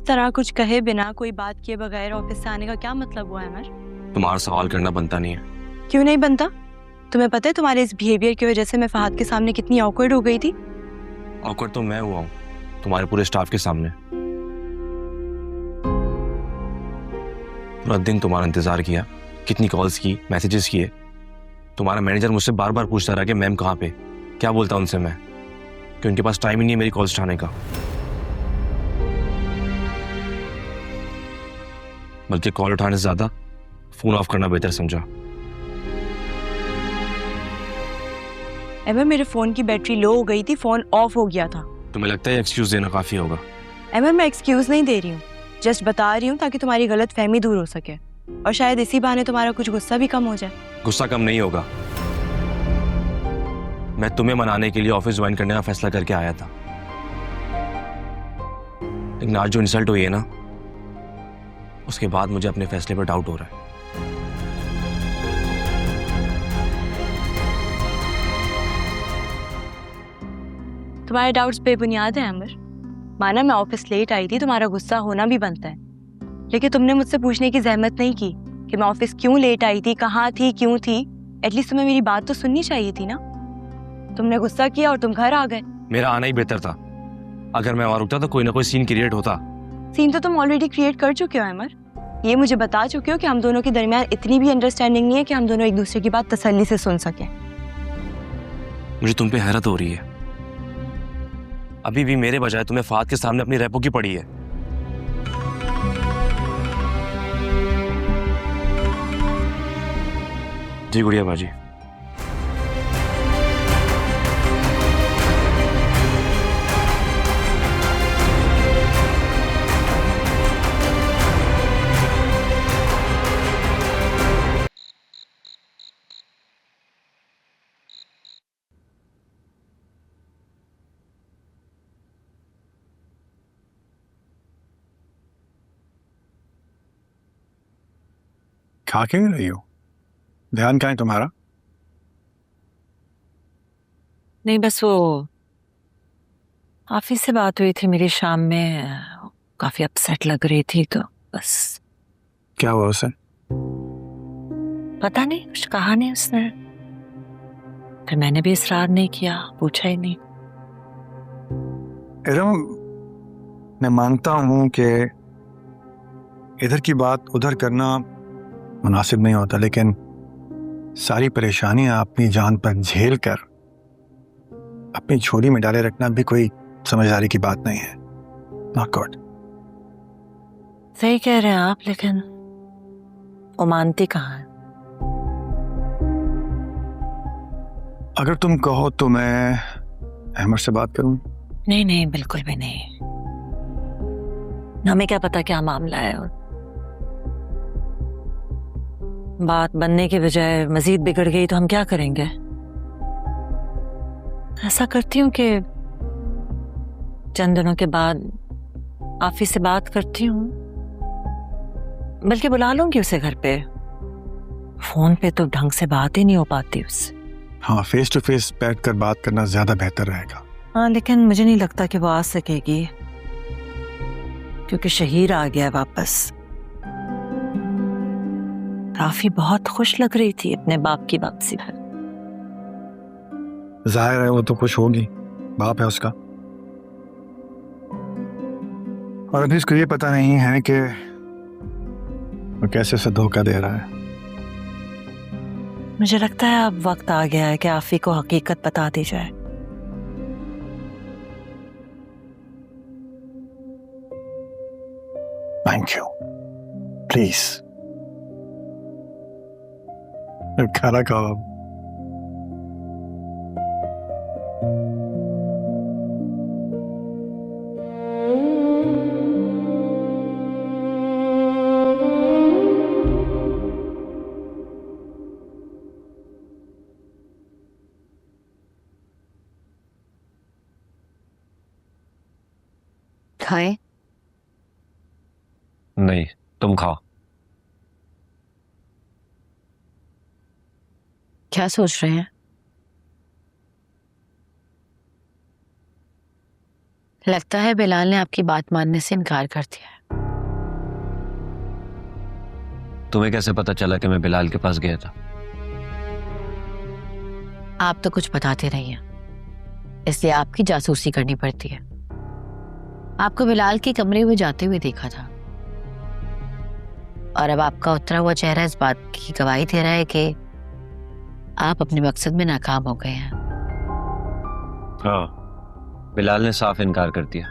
तरह कुछ कहे बिना, कोई बात किए बगैर ऑफिस से आने का क्या मतलब हुआ अमर? तुम्हारा सवाल करना बनता नहीं है। क्यों नहीं बनता? तुम्हें पता है तुम्हारे इस बिहेवियर की वजह से मैं फहद के सामने कितनी ऑकवर्ड हो गई थी। ऑकवर्ड तो मैं हुआ हूँ तुम्हारे पूरे स्टाफ के सामने। पूरा दिन तुम्हारा इंतजार किया, कितनी कॉल्स की, मैसेजेस किए। तुम्हारा मैनेजर मुझसे बार बार पूछता रहा कि मैम कहाँ पे। क्या बोलता उनसे मैं कि उनके पास टाइम ही नहीं है मेरी कॉल्स उठाने का। बल्कि कॉल उठाने से ज्यादा फोन ऑफ करना बेहतर समझा। अमर, मेरे फोन की बैटरी लो हो गई थी, फोन ऑफ हो गया था। तुम्हें लगता है एक्सक्यूज देना काफी होगा? अमर, मैं एक्सक्यूज नहीं दे रही हूँ, जस्ट बता रही हूँ ताकि तुम्हारी गलत फहमी दूर हो सके और शायद इसी बहाने तुम्हारा कुछ गुस्सा भी कम हो जाए। गुस्सा कम नहीं होगा। मैं तुम्हें मनाने के लिए ऑफिस ज्वाइन करने का फैसला करके आया था, लेकिन आज जो इंसल्ट हुई है ना, उसके बाद मुझे अपने फैसले पर डाउट हो रहा है। तुम्हारे डाउट्स बेबुनियाद हैं अमर। माना मैं ऑफिस लेट आई थी, तुम्हारा गुस्सा होना भी बनता है, लेकिन तुमने मुझसे पूछने की जहमत नहीं की कि मैं ऑफिस क्यों लेट आई थी, कहाँ थी, क्यों थी। एटलीस्ट तुम्हें मेरी बात तो सुननी चाहिए थी ना। तुमने गुस्सा किया और तुम घर आ गए। मेरा आना ही बेहतर था। अगर मैं वहां रुकता तो कोई ना कोई सीन क्रिएट होता। सीन तो तुम ऑलरेडी क्रिएट कर चुके हो अमर। ये मुझे बता चुके हो कि हम दोनों के दरमियान इतनी भी अंडरस्टैंडिंग नहीं है कि हम दोनों एक दूसरे की बात तसल्ली से सुन सकें। मुझे तुम पे हैरत हो रही है। अभी भी मेरे बजाय तुम्हें फात के सामने अपनी रैपो की पड़ी है। जी गुड़िया बाजी। खा क्यों रही हो? ध्यान कहाँ है तुम्हारा? नहीं, बस वो ऑफिस से बात हुई थी मेरी शाम में, काफी अपसेट लग रही थी, तो बस। क्या हुआ उसे? पता नहीं, कुछ कहा नहीं उसने। फिर मैंने भी इसरार नहीं किया, पूछा ही नहीं। इरम, मैं मानता हूं कि इधर की बात उधर करना मुनासिब नहीं होता, लेकिन सारी परेशानियां अपनी जान पर झेल कर अपनी झोली में डाले रखना भी कोई समझदारी की बात नहीं है। Not good. सही कह रहे हैं आप, लेकिन वो मानती कहाँ है? अगर तुम कहो तो मैं अहमद से बात करूं। नहीं नहीं, बिल्कुल भी नहीं। हमें क्या पता क्या मामला है, और बात बनने के बजाय मजीद बिगड़ गई तो हम क्या करेंगे? ऐसा करती हूँ कि चंद दिनों के बाद ऑफिस से बात करती हूँ, बल्कि बुला लूंगी उसे घर पे। फोन पे तो ढंग से बात ही नहीं हो पाती उससे। हाँ, फेस टू फेस बैठकर बात करना ज्यादा बेहतर रहेगा। हाँ, लेकिन मुझे नहीं लगता कि वो आ सकेगी, क्योंकि शहीर आ गया वापस। काफी बहुत खुश लग रही थी अपने बाप की वापसी पर। जाहिर है वो तो खुश होगी, बाप है उसका। और अभी उसको ये पता नहीं है कि वो कैसे उसे धोखा दे रहा है। मुझे लगता है अब वक्त आ गया है कि आफी को हकीकत बता दी जाए। थैंक यू, प्लीज खाना खाओ। खाएं? नहीं, तुम खाओ। क्या सोच रहे हैं? लगता है बिलाल ने आपकी बात मानने से इनकार कर दिया है। तुम्हें कैसे पता चला कि मैं बिलाल के पास गया था? आप तो कुछ बताते नहीं हैं, इसलिए आपकी जासूसी करनी पड़ती है। आपको बिलाल के कमरे में जाते हुए देखा था, और अब आपका उतरा हुआ चेहरा इस बात की गवाही दे रहा है कि आप अपने मकसद में नाकाम हो गए हैं। हाँ, बिलाल ने साफ इनकार कर दिया।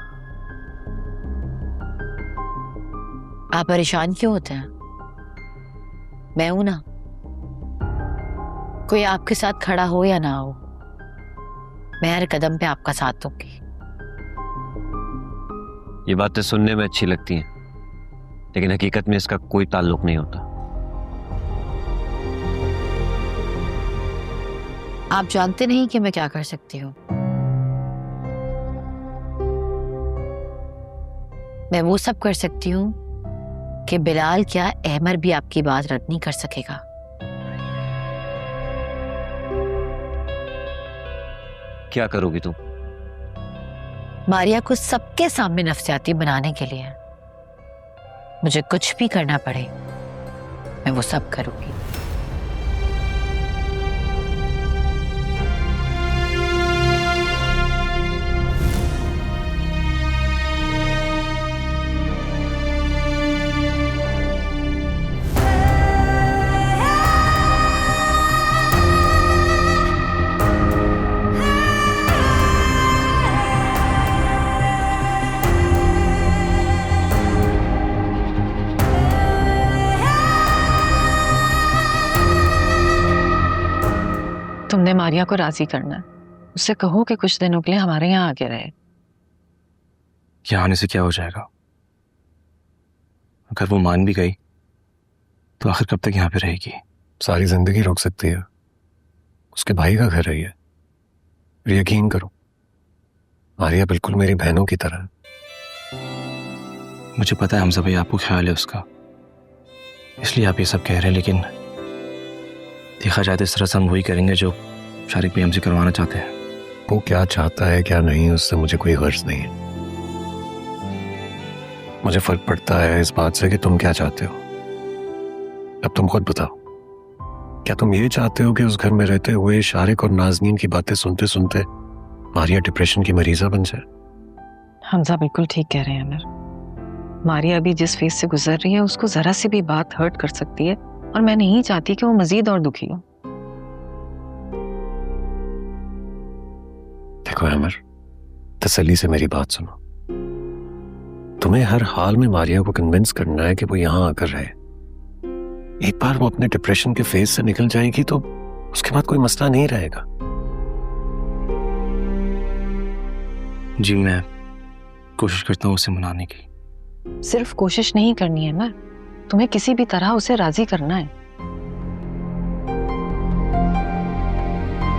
आप परेशान क्यों होते हैं? मैं हूं ना, कोई आपके साथ खड़ा हो या ना हो, मैं हर कदम पे आपका साथ दूंगी। ये बातें सुनने में अच्छी लगती हैं, लेकिन हकीकत में इसका कोई ताल्लुक नहीं होता। आप जानते नहीं कि मैं क्या कर सकती हूँ। मैं वो सब कर सकती हूँ कि बिलाल क्या, अहमर भी आपकी बात रद्द नहीं कर सकेगा। क्या करोगी तुम? मारिया को सबके सामने नफसियाती बनाने के लिए मुझे कुछ भी करना पड़े, मैं वो सब करूंगी। तुमने मारिया को राजी करना है, उससे कहो कि कुछ दिनों के लिए हमारे यहाँ आके रहे। यहाँ आने से क्या हो जाएगा? अगर वो मान भी गई तो आखिर कब तक यहाँ पे रहेगी? सारी जिंदगी रोक सकती है, उसके भाई का घर है ये। यकीन करो, आर्या बिल्कुल मेरी बहनों की तरह है। मुझे पता है हमजा भाई, आपको ख्याल है उसका, इसलिए आप ये सब कह रहे हैं, लेकिन देखा जाए तो इस तरह से हम वही करेंगे जो शारिक भाई हमसे करवाना चाहते हैं। वो क्या चाहता है क्या नहीं, उससे मुझे कोई गर्ज नहीं है। मुझे फर्क पड़ता है इस बात से कि तुम क्या चाहते हो। अब तुम खुद बताओ, क्या तुम ये चाहते हो कि उस घर में रहते हुए शारिक और नाज़नीन की बातें सुनते सुनते मारिया डिप्रेशन की मरीजा बन जाए? हमजा बिल्कुल ठीक कह रहे हैं अमर। मारिया अभी जिस फेज से गुजर रही है उसको जरा सी भी बात हर्ट कर सकती है, और मैं नहीं चाहती कि वो मजीद और दुखी हो। देखो अमर, तसल्ली से मेरी बात सुनो। तुम्हें हर हाल में मारिया को कन्विंस करना है कि वो यहां आकर रहे। एक बार वो अपने डिप्रेशन के फेज से निकल जाएगी तो उसके बाद कोई मसला नहीं रहेगा। जी, मैं कोशिश करता हूँ उसे मनाने की। सिर्फ कोशिश नहीं करनी है अमर, तुम्हें किसी भी तरह उसे राजी करना है।